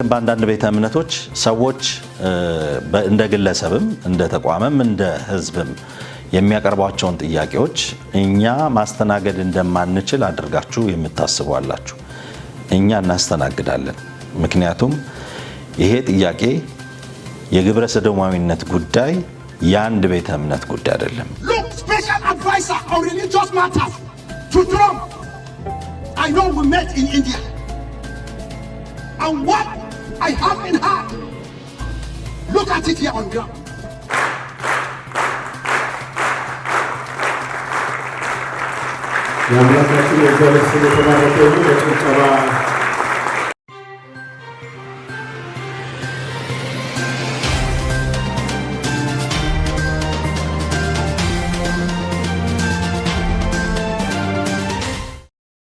በአንዳንድ ቤተ እምነቶች ሰዎች እንደ ግለሰብም እንደ ተቋምም እንደ ህዝብም የሚያቀርቧቸውን ጥያቄዎች እኛ ማስተናገድ እንደማንችል አድርጋችሁ የምታስቡ አላችሁ። እኛ እናስተናግዳለን። ምክንያቱም ይሄ ጥያቄ የግብረ ሰዶማዊነት ጉዳይ የአንድ ቤተ እምነት ጉዳይ አይደለም። Special advisor on religious matters to Trump. I know we met in India. And what I have in heart, look at it here on ground.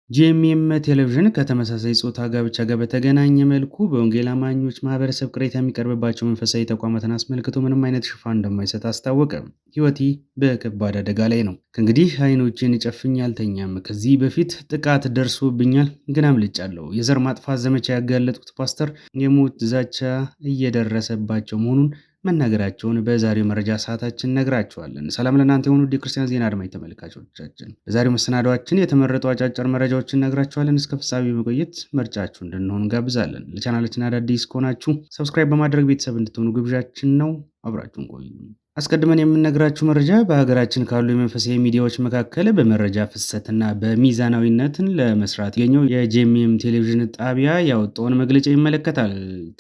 ጂኤምኤም ቴሌቪዥን ከተመሳሳይ ጾታ ጋብቻ ጋር በተገናኘ መልኩ በወንጌል አማኞች ማህበረሰብ ቅሬታ የሚቀርብባቸው መንፈሳዊ ተቋማትን አስመልክቶ ምንም አይነት ሽፋን እንደማይሰጥ አስታወቀ። ህይወቴ በከባድ አደጋ ላይ ነው። ከእንግዲህ አይኖቼን ጨፍኜ አልተኛም። ከዚህ በፊት ጥቃት ደርሶብኛል፣ ግን አምልጫለሁ። የዘር ማጥፋት ዘመቻ ያጋለጡት ፓስተር የሞት ዛቻ እየደረሰባቸው መሆኑን መናገራቸውን በዛሬው መረጃ ሰዓታችን ነግራችኋለን። ሰላም ለእናንተ የሆኑ የክርስቲያን ዜና አድማጭ ተመልካቾቻችን፣ በዛሬው መሰናዷችን የተመረጡ አጫጭር መረጃዎችን ነግራችኋለን። እስከ ፍጻሜ በመቆየት ምርጫችሁ እንድንሆን ጋብዛለን። ለቻናላችን አዳዲስ ከሆናችሁ ሰብስክራይብ በማድረግ ቤተሰብ እንድትሆኑ ግብዣችን ነው። አብራችሁን ቆዩ። አስቀድመን የምንነግራችሁ መረጃ በሀገራችን ካሉ የመንፈሳዊ ሚዲያዎች መካከል በመረጃ ፍሰትና በሚዛናዊነትን ለመስራት የኛው የጂኤምኤም ቴሌቪዥን ጣቢያ ያወጣውን መግለጫ ይመለከታል።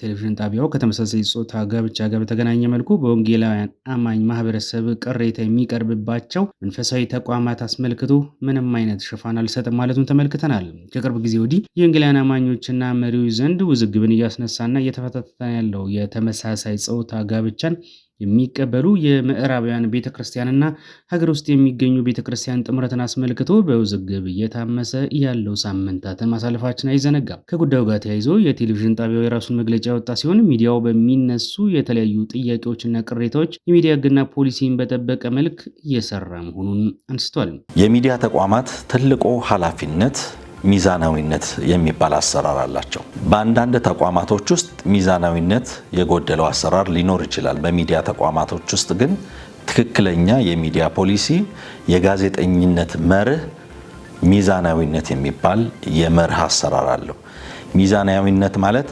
ቴሌቪዥን ጣቢያው ከተመሳሳይ ጾታ ጋብቻ ጋር በተገናኘ መልኩ በወንጌላውያን አማኝ ማህበረሰብ ቅሬታ የሚቀርብባቸው መንፈሳዊ ተቋማት አስመልክቶ ምንም አይነት ሽፋን አልሰጥም ማለቱን ተመልክተናል። ከቅርብ ጊዜ ወዲህ የወንጌላውያን አማኞችና መሪዎች ዘንድ ውዝግብን እያስነሳና እየተፈታተነ ያለው የተመሳሳይ ጾታ ጋብቻን የሚቀበሉ የምዕራባውያን ቤተክርስቲያንና ሀገር ውስጥ የሚገኙ ቤተክርስቲያን ጥምረትን አስመልክቶ በውዝግብ እየታመሰ ያለው ሳምንታትን ማሳለፋችን አይዘነጋም። ከጉዳዩ ጋር ተያይዞ የቴሌቪዥን ጣቢያው የራሱን መግለጫ ያወጣ ሲሆን ሚዲያው በሚነሱ የተለያዩ ጥያቄዎችና ቅሬታዎች የሚዲያ ሕግና ፖሊሲን በጠበቀ መልክ እየሰራ መሆኑን አንስቷል። የሚዲያ ተቋማት ትልቁ ኃላፊነት ሚዛናዊነት የሚባል አሰራር አላቸው። በአንዳንድ ተቋማቶች ውስጥ ሚዛናዊነት የጎደለው አሰራር ሊኖር ይችላል። በሚዲያ ተቋማቶች ውስጥ ግን ትክክለኛ የሚዲያ ፖሊሲ፣ የጋዜጠኝነት መርህ፣ ሚዛናዊነት የሚባል የመርህ አሰራር አለው። ሚዛናዊነት ማለት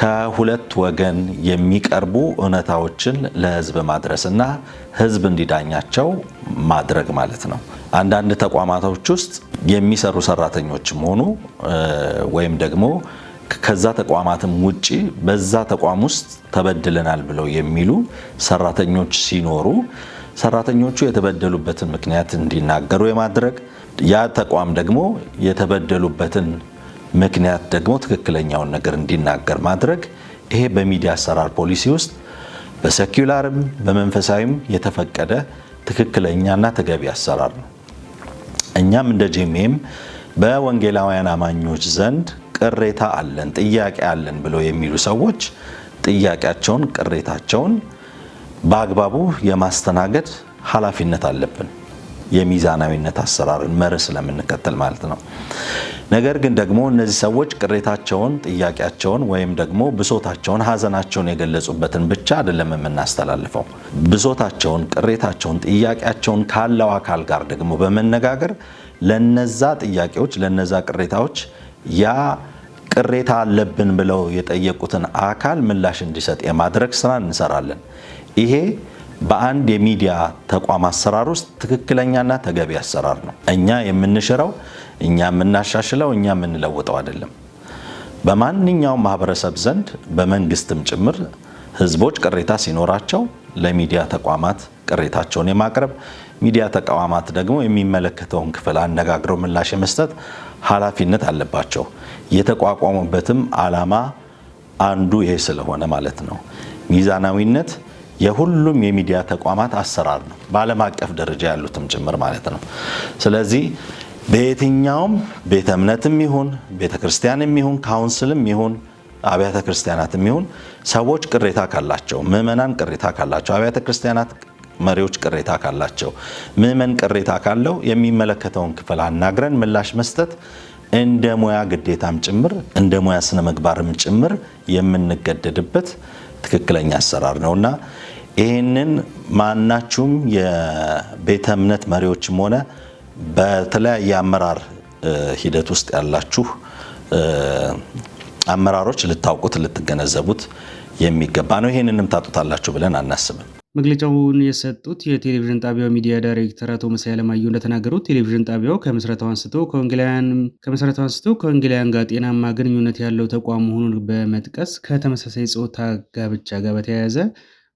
ከሁለት ወገን የሚቀርቡ እውነታዎችን ለህዝብ ማድረስና ህዝብ እንዲዳኛቸው ማድረግ ማለት ነው። አንዳንድ ተቋማቶች ውስጥ የሚሰሩ ሰራተኞችም ሆኑ ወይም ደግሞ ከዛ ተቋማትም ውጪ በዛ ተቋም ውስጥ ተበድለናል ብለው የሚሉ ሰራተኞች ሲኖሩ ሰራተኞቹ የተበደሉበትን ምክንያት እንዲናገሩ የማድረግ ያ ተቋም ደግሞ የተበደሉበትን ምክንያት ደግሞ ትክክለኛውን ነገር እንዲናገር ማድረግ፣ ይሄ በሚዲያ አሰራር ፖሊሲ ውስጥ በሴኩላርም በመንፈሳዊም የተፈቀደ ትክክለኛና ተገቢ አሰራር ነው። እኛም እንደ ጂኤምኤም በወንጌላውያን አማኞች ዘንድ ቅሬታ አለን፣ ጥያቄ አለን ብለው የሚሉ ሰዎች ጥያቄያቸውን፣ ቅሬታቸውን በአግባቡ የማስተናገድ ኃላፊነት አለብን። የሚዛናዊነት አሰራርን መርህ ስለምንከተል ማለት ነው። ነገር ግን ደግሞ እነዚህ ሰዎች ቅሬታቸውን፣ ጥያቄያቸውን ወይም ደግሞ ብሶታቸውን፣ ሀዘናቸውን የገለጹበትን ብቻ አይደለም የምናስተላልፈው። ብሶታቸውን፣ ቅሬታቸውን፣ ጥያቄያቸውን ካለው አካል ጋር ደግሞ በመነጋገር ለነዛ ጥያቄዎች፣ ለነዛ ቅሬታዎች ያ ቅሬታ አለብን ብለው የጠየቁትን አካል ምላሽ እንዲሰጥ የማድረግ ስራ እንሰራለን። ይሄ በአንድ የሚዲያ ተቋም አሰራር ውስጥ ትክክለኛና ተገቢ አሰራር ነው። እኛ የምንሽረው፣ እኛ የምናሻሽለው፣ እኛ የምንለውጠው አይደለም። በማንኛውም ማህበረሰብ ዘንድ በመንግስትም ጭምር ህዝቦች ቅሬታ ሲኖራቸው ለሚዲያ ተቋማት ቅሬታቸውን የማቅረብ፣ ሚዲያ ተቋማት ደግሞ የሚመለከተውን ክፍል አነጋግረው ምላሽ የመስጠት ኃላፊነት አለባቸው። የተቋቋሙበትም ዓላማ አንዱ ይሄ ስለሆነ ማለት ነው። ሚዛናዊነት የሁሉም የሚዲያ ተቋማት አሰራር ነው፣ በዓለም አቀፍ ደረጃ ያሉትም ጭምር ማለት ነው። ስለዚህ በየትኛውም ቤተ እምነትም ይሁን ቤተ ክርስቲያንም ይሁን ካውንስልም ይሁን አብያተ ክርስቲያናትም ይሁን ሰዎች ቅሬታ ካላቸው፣ ምዕመናን ቅሬታ ካላቸው፣ አብያተ ክርስቲያናት መሪዎች ቅሬታ ካላቸው፣ ምዕመን ቅሬታ ካለው የሚመለከተውን ክፍል አናግረን ምላሽ መስጠት እንደ ሙያ ግዴታም ጭምር እንደ ሙያ ስነ ምግባርም ጭምር የምንገደድበት ትክክለኛ አሰራር ነውና ይህንን ማናችሁም የቤተ እምነት መሪዎችም ሆነ በተለያየ አመራር ሂደት ውስጥ ያላችሁ አመራሮች ልታውቁት ልትገነዘቡት የሚገባ ነው። ይህንንም ታጡታላችሁ ብለን አናስብም። መግለጫውን የሰጡት የቴሌቪዥን ጣቢያው ሚዲያ ዳይሬክተር አቶ መሳይ አለማየሁ እንደተናገሩት ቴሌቪዥን ጣቢያው ከመሰረታው አንስቶ ከወንጌላውያን ጋር ጤናማ ግንኙነት ያለው ተቋም መሆኑን በመጥቀስ ከተመሳሳይ ጾታ ጋብቻ ጋር በተያያዘ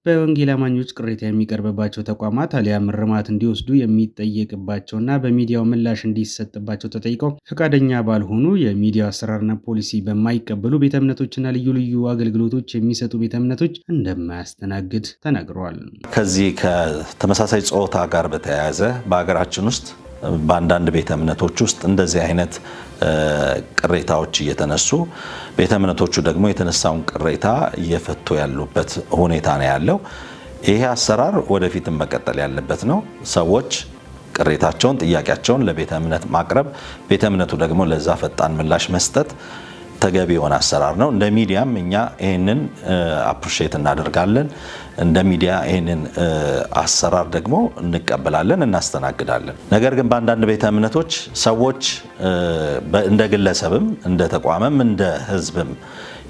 በወንጌል አማኞች ቅሬታ የሚቀርብባቸው ተቋማት አሊያም እርማት እንዲወስዱ የሚጠየቅባቸውና በሚዲያው ምላሽ እንዲሰጥባቸው ተጠይቀው ፈቃደኛ ባልሆኑ የሚዲያው አሰራርና ፖሊሲ በማይቀበሉ ቤተ እምነቶችና ልዩ ልዩ አገልግሎቶች የሚሰጡ ቤተ እምነቶች እንደማያስተናግድ ተናግረዋል። ከዚህ ከተመሳሳይ ጾታ ጋር በተያያዘ በሀገራችን ውስጥ በአንዳንድ ቤተ እምነቶች ውስጥ እንደዚህ አይነት ቅሬታዎች እየተነሱ ቤተ እምነቶቹ ደግሞ የተነሳውን ቅሬታ እየፈቱ ያሉበት ሁኔታ ነው ያለው። ይሄ አሰራር ወደፊትም መቀጠል ያለበት ነው። ሰዎች ቅሬታቸውን፣ ጥያቄያቸውን ለቤተ እምነት ማቅረብ፣ ቤተ እምነቱ ደግሞ ለዛ ፈጣን ምላሽ መስጠት ተገቢ የሆነ አሰራር ነው። እንደ ሚዲያም እኛ ይህንን አፕሪሼት እናደርጋለን። እንደ ሚዲያ ይህንን አሰራር ደግሞ እንቀበላለን፣ እናስተናግዳለን። ነገር ግን በአንዳንድ ቤተ እምነቶች ሰዎች እንደ ግለሰብም እንደ ተቋምም እንደ ሕዝብም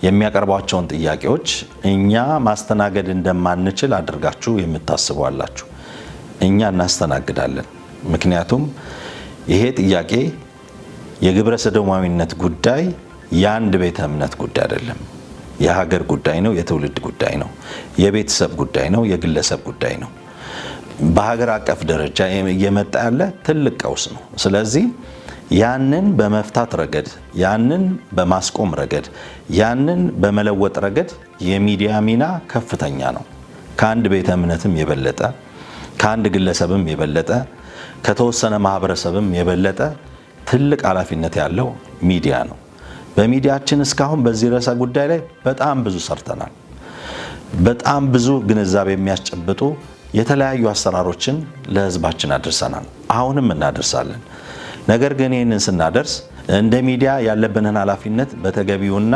የሚያቀርቧቸውን ጥያቄዎች እኛ ማስተናገድ እንደማንችል አድርጋችሁ የምታስቡ አላችሁ። እኛ እናስተናግዳለን። ምክንያቱም ይሄ ጥያቄ የግብረ ሰዶማዊነት ጉዳይ የአንድ ቤተ እምነት ጉዳይ አይደለም። የሀገር ጉዳይ ነው። የትውልድ ጉዳይ ነው። የቤተሰብ ጉዳይ ነው። የግለሰብ ጉዳይ ነው። በሀገር አቀፍ ደረጃ እየመጣ ያለ ትልቅ ቀውስ ነው። ስለዚህ ያንን በመፍታት ረገድ፣ ያንን በማስቆም ረገድ፣ ያንን በመለወጥ ረገድ የሚዲያ ሚና ከፍተኛ ነው። ከአንድ ቤተ እምነትም የበለጠ፣ ከአንድ ግለሰብም የበለጠ፣ ከተወሰነ ማህበረሰብም የበለጠ ትልቅ ኃላፊነት ያለው ሚዲያ ነው። በሚዲያችን እስካሁን በዚህ ርዕሰ ጉዳይ ላይ በጣም ብዙ ሰርተናል። በጣም ብዙ ግንዛቤ የሚያስጨብጡ የተለያዩ አሰራሮችን ለሕዝባችን አድርሰናል። አሁንም እናደርሳለን። ነገር ግን ይህንን ስናደርስ እንደ ሚዲያ ያለብንን ኃላፊነት በተገቢውና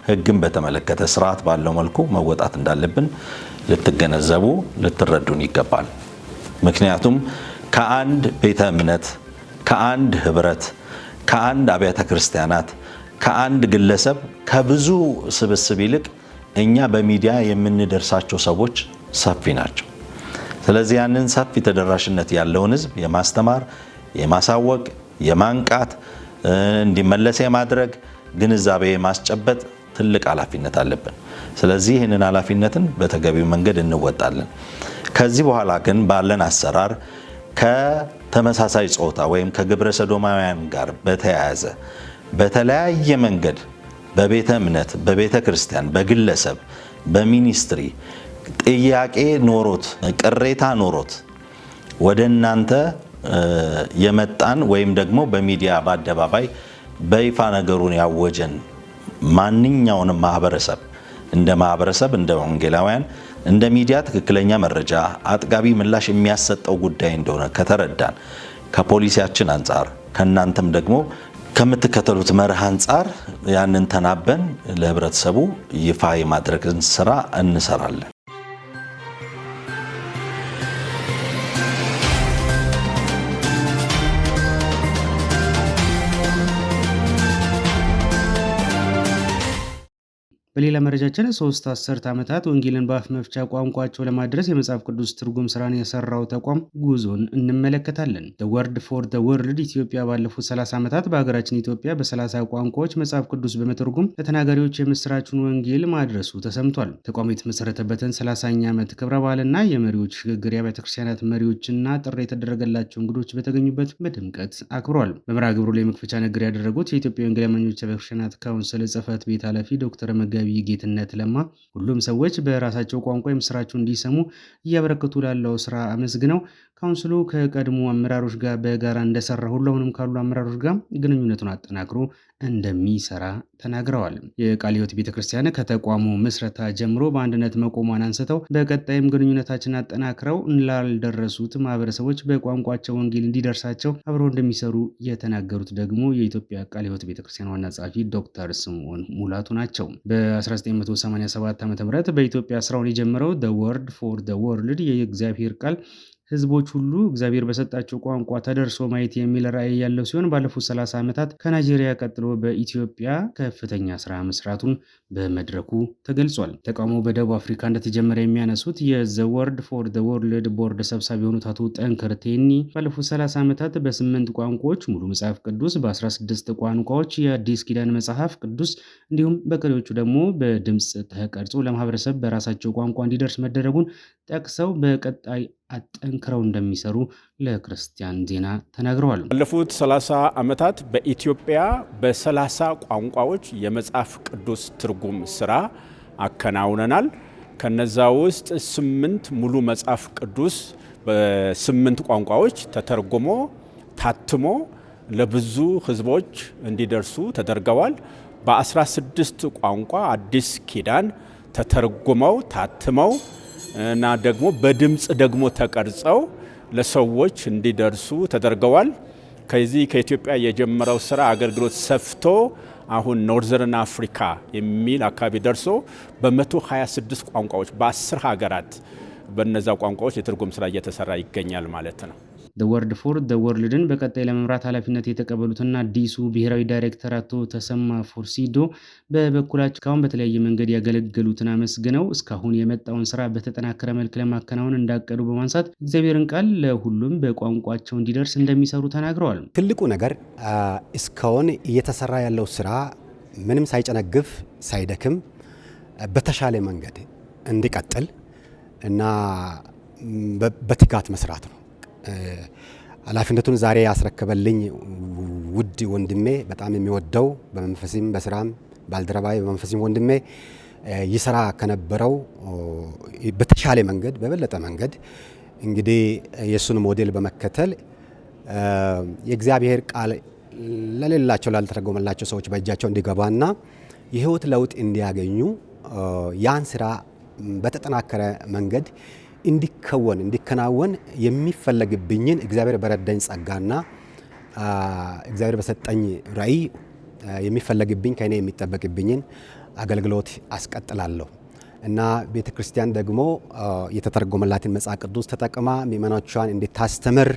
ሕግን በተመለከተ ስርዓት ባለው መልኩ መወጣት እንዳለብን ልትገነዘቡ፣ ልትረዱን ይገባል። ምክንያቱም ከአንድ ቤተ እምነት፣ ከአንድ ህብረት፣ ከአንድ አብያተ ክርስቲያናት፣ ከአንድ ግለሰብ፣ ከብዙ ስብስብ ይልቅ እኛ በሚዲያ የምንደርሳቸው ሰዎች ሰፊ ናቸው። ስለዚህ ያንን ሰፊ ተደራሽነት ያለውን ህዝብ የማስተማር፣ የማሳወቅ፣ የማንቃት፣ እንዲመለስ የማድረግ፣ ግንዛቤ የማስጨበጥ ትልቅ ኃላፊነት አለብን። ስለዚህ ይህንን ኃላፊነትን በተገቢው መንገድ እንወጣለን። ከዚህ በኋላ ግን ባለን አሰራር ከተመሳሳይ ጾታ ወይም ከግብረ ሰዶማውያን ጋር በተያያዘ በተለያየ መንገድ በቤተ እምነት፣ በቤተ ክርስቲያን፣ በግለሰብ፣ በሚኒስትሪ ጥያቄ ኖሮት ቅሬታ ኖሮት ወደ እናንተ የመጣን ወይም ደግሞ በሚዲያ በአደባባይ በይፋ ነገሩን ያወጀን ማንኛውንም ማህበረሰብ እንደ ወንጌላውያን እንደ ሚዲያ ትክክለኛ መረጃ አጥጋቢ ምላሽ የሚያሰጠው ጉዳይ እንደሆነ ከተረዳን ከፖሊሲያችን አንጻር ከእናንተም ደግሞ ከምትከተሉት መርህ አንጻር ያንን ተናበን ለህብረተሰቡ ይፋ የማድረግን ስራ እንሰራለን። በሌላ መረጃችን 3 አስርት ዓመታት ወንጌልን በአፍ መፍቻ ቋንቋቸው ለማድረስ የመጽሐፍ ቅዱስ ትርጉም ስራን የሰራው ተቋም ጉዞን እንመለከታለን። The Word for the World ኢትዮጵያ ባለፉት 30 ዓመታት በሀገራችን ኢትዮጵያ በ30 ቋንቋዎች መጽሐፍ ቅዱስ በመተርጎም ለተናጋሪዎች የምስራቹን ወንጌል ማድረሱ ተሰምቷል። ተቋሙ የተመሰረተበትን 30ኛ ዓመት ክብረ በዓልና የመሪዎች ሽግግር የአብያተ ክርስቲያናት መሪዎችና ጥሪ የተደረገላቸው እንግዶች በተገኙበት በድምቀት አክብሯል። በመርሃ ግብሩ ላይ መክፈቻ ንግግር ያደረጉት የኢትዮጵያ ወንጌል አማኞች አብያተ ክርስቲያናት ካውንስል ጽሕፈት ቤት ኃላፊ ዶክተር መጋቢ መጋቢ ጌትነት ለማ ሁሉም ሰዎች በራሳቸው ቋንቋ የምስራቹን እንዲሰሙ እያበረከቱ ላለው ስራ አመስግነው ካውንስሉ ከቀድሞ አመራሮች ጋር በጋራ እንደሰራ ሁሉ አሁንም ካሉ አመራሮች ጋር ግንኙነቱን አጠናክሮ እንደሚሰራ ተናግረዋል። የቃለ ሕይወት ቤተክርስቲያን ከተቋሙ ምስረታ ጀምሮ በአንድነት መቆሟን አንስተው በቀጣይም ግንኙነታችን አጠናክረው ላልደረሱት ማህበረሰቦች በቋንቋቸው ወንጌል እንዲደርሳቸው አብረው እንደሚሰሩ የተናገሩት ደግሞ የኢትዮጵያ ቃለ ሕይወት ቤተክርስቲያን ዋና ጸሐፊ ዶክተር ስምዖን ሙላቱ ናቸው። በ1987 ዓ.ም በኢትዮጵያ ስራውን የጀመረው The Word for the World የእግዚአብሔር ቃል ህዝቦች ሁሉ እግዚአብሔር በሰጣቸው ቋንቋ ተደርሶ ማየት የሚል ራዕይ ያለው ሲሆን ባለፉት 30 ዓመታት ከናይጄሪያ ቀጥሎ በኢትዮጵያ ከፍተኛ ስራ መስራቱን በመድረኩ ተገልጿል። ተቋሙ በደቡብ አፍሪካ እንደተጀመረ የሚያነሱት The Word for the World ቦርድ ሰብሳቢ የሆኑት አቶ ጠንከር ቴኒ ባለፉት 30 ዓመታት በ8 ቋንቋዎች ሙሉ መጽሐፍ ቅዱስ፣ በ16 ቋንቋዎች የአዲስ ኪዳን መጽሐፍ ቅዱስ እንዲሁም በቀሪዎቹ ደግሞ በድምፅ ተቀርጾ ለማህበረሰብ በራሳቸው ቋንቋ እንዲደርስ መደረጉን ጠቅሰው በቀጣይ አጠንክረው እንደሚሰሩ ለክርስቲያን ዜና ተናግረዋል። ባለፉት 30 ዓመታት በኢትዮጵያ በ30 ቋንቋዎች የመጽሐፍ ቅዱስ ትርጉም ስራ አከናውነናል። ከነዛ ውስጥ 8 ሙሉ መጽሐፍ ቅዱስ በ8 ቋንቋዎች ተተርጉሞ ታትሞ ለብዙ ህዝቦች እንዲደርሱ ተደርገዋል። በ16 ቋንቋ አዲስ ኪዳን ተተርጉመው ታትመው እና ደግሞ በድምጽ ደግሞ ተቀርጸው ለሰዎች እንዲደርሱ ተደርገዋል። ከዚህ ከኢትዮጵያ የጀመረው ስራ አገልግሎት ሰፍቶ አሁን ኖርዘርን አፍሪካ የሚል አካባቢ ደርሶ በ126 ቋንቋዎች በ10 ሀገራት በነዛ ቋንቋዎች የትርጉም ስራ እየተሰራ ይገኛል ማለት ነው። The Word for the Worldን በቀጣይ ለመምራት ኃላፊነት የተቀበሉትና አዲሱ ብሔራዊ ዳይሬክተር አቶ ተሰማ ፎርሲዶ በበኩላቸው እስካሁን በተለያየ መንገድ ያገለገሉትን አመስግነው እስካሁን የመጣውን ስራ በተጠናከረ መልክ ለማከናወን እንዳቀዱ በማንሳት እግዚአብሔርን ቃል ለሁሉም በቋንቋቸው እንዲደርስ እንደሚሰሩ ተናግረዋል። ትልቁ ነገር እስካሁን እየተሰራ ያለው ስራ ምንም ሳይጨነግፍ ሳይደክም በተሻለ መንገድ እንዲቀጥል እና በትጋት መስራት ነው። ኃላፊነቱን ዛሬ ያስረከበልኝ ውድ ወንድሜ በጣም የሚወደው በመንፈስም በስራም ባልደረባይ በመንፈስም ወንድሜ ይሰራ ከነበረው በተሻለ መንገድ በበለጠ መንገድ እንግዲህ የሱን ሞዴል በመከተል የእግዚአብሔር ቃል ለሌላቸው ላልተረጎመላቸው ሰዎች በእጃቸው እንዲገባና የህይወት ለውጥ እንዲያገኙ ያን ስራ በተጠናከረ መንገድ እንዲከናወን የሚፈለግብኝን እግዚአብሔር በረዳኝ ጸጋና እግዚአብሔር በሰጠኝ ራዕይ የሚፈለግብኝ ከኔ የሚጠበቅብኝን አገልግሎት አስቀጥላለሁ እና ቤተክርስቲያን ደግሞ የተተረጎመላትን መጽሐፍ ቅዱስ ተጠቅማ ምእመናኖቿን እንድታስተምር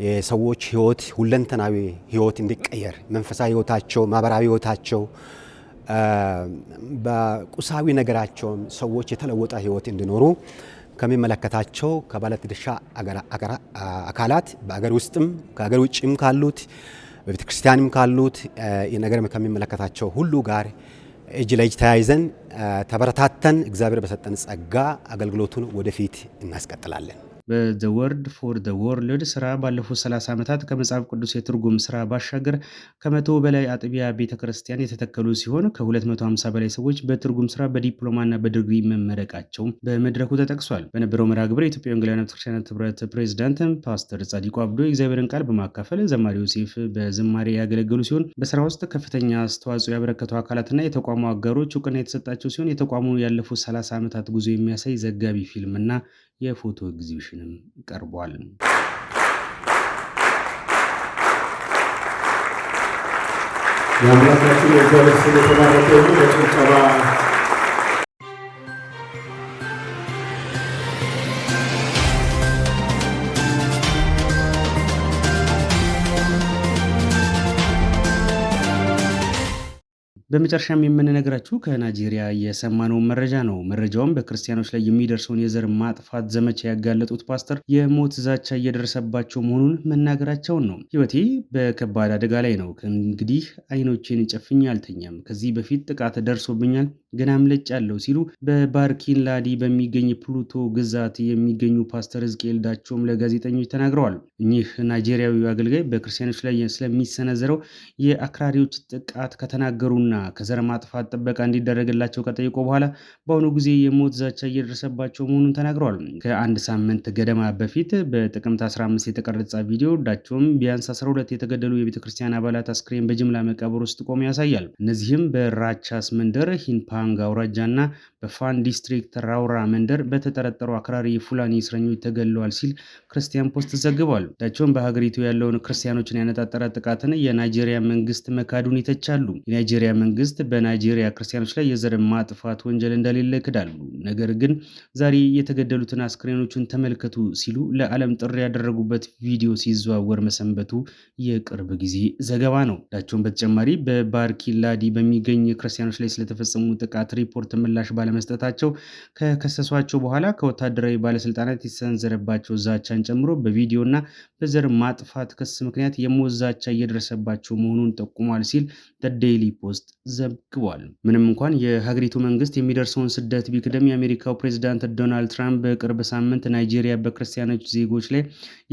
የሰዎች ህይወት ሁለንተናዊ ህይወት እንዲቀየር መንፈሳዊ ህይወታቸው ማህበራዊ ህይወታቸው በቁሳዊ ነገራቸው ሰዎች የተለወጠ ህይወት እንዲኖሩ ከሚመለከታቸው ከባለድርሻ አካላት በአገር ውስጥም ከአገር ውጭም ካሉት በቤተክርስቲያንም ካሉት የነገር ከሚመለከታቸው ሁሉ ጋር እጅ ለእጅ ተያይዘን ተበረታተን እግዚአብሔር በሰጠን ጸጋ አገልግሎቱን ወደፊት እናስቀጥላለን። The Word for the World ስራ ባለፉት 30 ዓመታት ከመጽሐፍ ቅዱስ የትርጉም ስራ ባሻገር ከ100 በላይ አጥቢያ ቤተክርስቲያን የተተከሉ ሲሆን ከ250 በላይ ሰዎች በትርጉም ስራ በዲፕሎማና በዲግሪ መመረቃቸው በመድረኩ ተጠቅሷል። በነበረው መርሃ ግብር የኢትዮጵያ ወንጌላውያን ቤተክርስቲያናት ህብረት ፕሬዝዳንት ፓስተር ጻዲቁ አብዶ የእግዚአብሔርን ቃል በማካፈል ዘማሪ ዮሴፍ በዝማሬ ያገለገሉ ሲሆን በስራ ውስጥ ከፍተኛ አስተዋጽኦ ያበረከቱ አካላትና የተቋሙ አጋሮች እውቅና የተሰጣቸው ሲሆን የተቋሙ ያለፉት 30 ዓመታት ጉዞ የሚያሳይ ዘጋቢ ፊልምና የፎቶ ኤግዚቢሽንም ቀርቧል። የአምላካችን የእግዚአብሔር ስም የተባረከ ይሁን። በጭብጨባ በመጨረሻም የምንነግራችሁ ከናይጄሪያ የሰማነውን መረጃ ነው። መረጃውም በክርስቲያኖች ላይ የሚደርሰውን የዘር ማጥፋት ዘመቻ ያጋለጡት ፓስተር የሞት ዛቻ እየደረሰባቸው መሆኑን መናገራቸውን ነው። ሕይወቴ በከባድ አደጋ ላይ ነው። ከእንግዲህ አይኖቼን ጨፍኜ አልተኛም። ከዚህ በፊት ጥቃት ደርሶብኛል፣ ግን አምልጫለሁ ሲሉ በባርኪን ላዲ በሚገኝ ፕሉቶ ግዛት የሚገኙ ፓስተር ሕዝቅኤል ዳቸውም ለጋዜጠኞች ተናግረዋል። እኚህ ናይጄሪያዊ አገልጋይ በክርስቲያኖች ላይ ስለሚሰነዘረው የአክራሪዎች ጥቃት ከተናገሩና ከዘር ማጥፋት ጥበቃ እንዲደረግላቸው ከጠየቁ በኋላ በአሁኑ ጊዜ የሞት ዛቻ እየደረሰባቸው መሆኑን ተናግረዋል። ከአንድ ሳምንት ገደማ በፊት በጥቅምት 15 የተቀረጸ ቪዲዮ ዳቸውም ቢያንስ 12 የተገደሉ የቤተክርስቲያን አባላት አስክሬን በጅምላ መቃብር ውስጥ ቆሞ ያሳያል። እነዚህም በራቻስ መንደር ሂንፓንግ አውራጃና በፋን ዲስትሪክት ራውራ መንደር በተጠረጠሩ አክራሪ የፉላኒ እስረኞች ተገለዋል ሲል ክርስቲያን ፖስት ዘግቧል። ዳቸውም በሀገሪቱ ያለውን ክርስቲያኖችን ያነጣጠረ ጥቃትን የናይጄሪያ መንግስት መካዱን ይተቻሉ። የናይጄሪያ መንግስት በናይጄሪያ ክርስቲያኖች ላይ የዘር ማጥፋት ወንጀል እንደሌለ ይክዳሉ። ነገር ግን ዛሬ የተገደሉትን አስክሬኖችን ተመልከቱ ሲሉ ለዓለም ጥሪ ያደረጉበት ቪዲዮ ሲዘዋወር መሰንበቱ የቅርብ ጊዜ ዘገባ ነው። ዳቸውም በተጨማሪ በባርኪላዲ በሚገኝ ክርስቲያኖች ላይ ስለተፈጸሙ ጥቃት ሪፖርት ምላሽ ባለመስጠታቸው ከከሰሷቸው በኋላ ከወታደራዊ ባለስልጣናት የተሰነዘረባቸው ዛቻን ጨምሮ በቪዲዮና በዘር ማጥፋት ክስ ምክንያት የሞት ዛቻ እየደረሰባቸው መሆኑን ጠቁሟል ሲል ዴይሊ ፖስት ዘግቧል። ምንም እንኳን የሀገሪቱ መንግስት የሚደርሰውን ስደት ቢክደም የአሜሪካው ፕሬዝዳንት ዶናልድ ትራምፕ በቅርብ ሳምንት ናይጄሪያ በክርስቲያኖች ዜጎች ላይ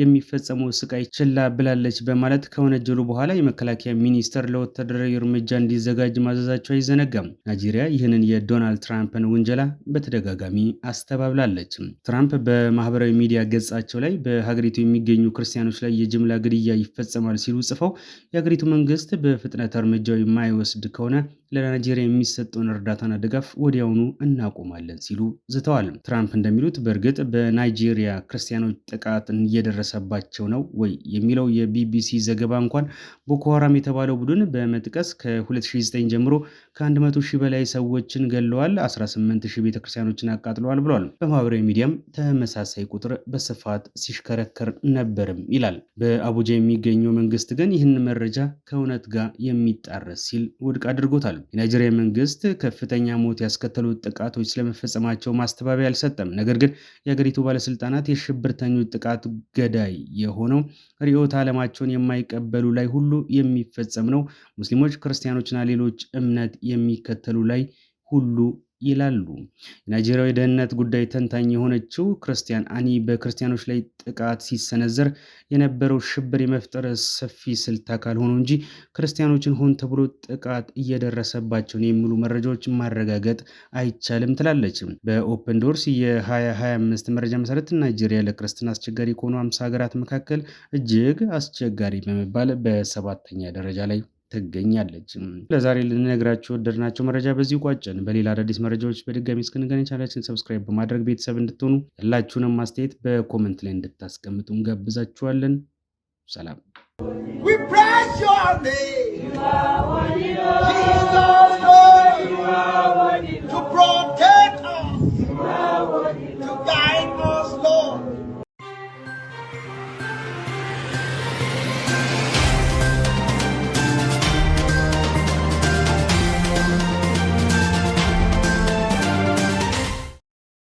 የሚፈጸመው ስቃይ ችላ ብላለች በማለት ከወነጀሉ በኋላ የመከላከያ ሚኒስቴር ለወታደራዊ እርምጃ እንዲዘጋጅ ማዘዛቸው አይዘነጋም። ናይጄሪያ ይህንን የዶናልድ ትራምፕን ውንጀላ በተደጋጋሚ አስተባብላለች። ትራምፕ በማህበራዊ ሚዲያ ገጻቸው ላይ በሀገሪቱ የሚገኙ ክርስቲያኖች ላይ የጅምላ ግድያ ይፈጸማል ሲሉ ጽፈው የሀገሪቱ መንግስት በፍጥነት እርምጃው የማይወስድ ከሆነ ለናይጄሪያ የሚሰጠውን እርዳታና ድጋፍ ወዲያውኑ እናቆማለን ሲሉ ዝተዋል። ትራምፕ እንደሚሉት በእርግጥ በናይጄሪያ ክርስቲያኖች ጥቃት እየደረሰባቸው ነው ወይ የሚለው የቢቢሲ ዘገባ እንኳን ቦኮ ሃራም የተባለው ቡድን በመጥቀስ ከ2009 ጀምሮ ከ100 ሺህ በላይ ሰዎችን ገለዋል፣ 18 ሺህ ቤተክርስቲያኖችን አቃጥለዋል ብለዋል። በማህበራዊ ሚዲያም ተመሳሳይ ቁጥር በስፋት ሲሽከረከር ነበርም ይላል። በአቡጃ የሚገኘው መንግስት ግን ይህን መረጃ ከእውነት ጋር የሚጣረስ ሲል ውድቅ አድርጎታል። የናይጄሪያ መንግስት ከፍተኛ ሞት ያስከተሉት ጥቃቶች ስለመፈጸማቸው ማስተባበያ አልሰጠም። ነገር ግን የሀገሪቱ ባለስልጣናት የሽብርተኞች ጥቃት ገዳይ የሆነው ርዕዮተ ዓለማቸውን የማይቀበሉ ላይ ሁሉ የሚፈጸም ነው፣ ሙስሊሞች፣ ክርስቲያኖችና ሌሎች እምነት የሚከተሉ ላይ ሁሉ ይላሉ። የናይጄሪያ የደህንነት ጉዳይ ተንታኝ የሆነችው ክርስቲያን አኒ በክርስቲያኖች ላይ ጥቃት ሲሰነዘር የነበረው ሽብር የመፍጠር ሰፊ ስልት አካል ሆኖ እንጂ ክርስቲያኖችን ሆን ተብሎ ጥቃት እየደረሰባቸው የሚሉ መረጃዎችን ማረጋገጥ አይቻልም ትላለች። በኦፕን ዶርስ የ2025 መረጃ መሰረት ናይጄሪያ ለክርስትና አስቸጋሪ ከሆኑ 50 ሀገራት መካከል እጅግ አስቸጋሪ በመባል በ7ኛ ደረጃ ላይ ትገኛለች። ለዛሬ ልንነግራችሁ ወደድናቸው መረጃ በዚሁ ቋጨን። በሌላ አዳዲስ መረጃዎች በድጋሚ እስክንገናኝ ቻናላችንን ሰብስክራይብ በማድረግ ቤተሰብ እንድትሆኑ ያላችሁንም ማስተያየት በኮመንት ላይ እንድታስቀምጡ እንጋብዛችኋለን። ሰላም።